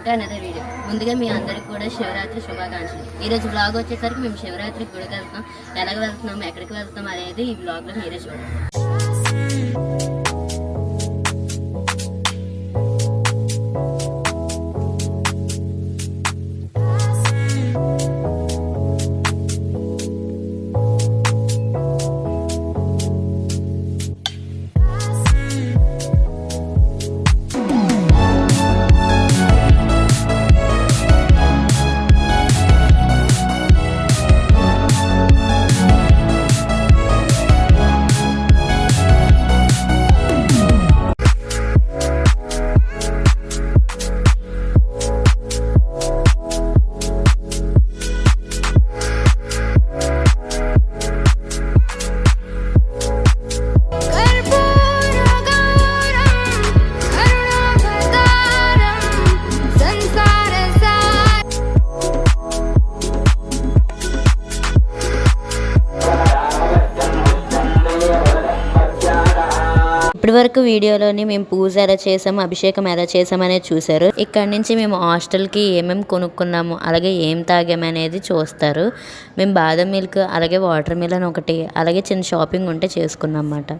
To another video. ముందుగా మీ అందరికి కూడా శివరాత్రి శుభాకాంక్షలు. ఈరోజు బ్లాగ్ వచ్చేసరికి మేము శివరాత్రి గుడికి వెళ్తాం, ఎలాగ వెళ్తున్నాం, ఎక్కడికి వెళ్తాం అనేది ఈ బ్లాగ్లో మీరే చూడండి. ఇప్పటి వరకు వీడియోలోని మేము పూజ ఎలా చేసాము, అభిషేకం ఎలా చేసామనేది చూసారు. ఇక్కడ నుంచి మేము హాస్టల్కి ఏమేమి కొనుక్కున్నాము, అలాగే ఏం తాగామనేది చూస్తారు. మేము బాదం మిల్క్, అలాగే వాటర్ మిలన్ ఒకటి, అలాగే చిన్న షాపింగ్ ఉంటే చేసుకున్నాం అన్నమాట.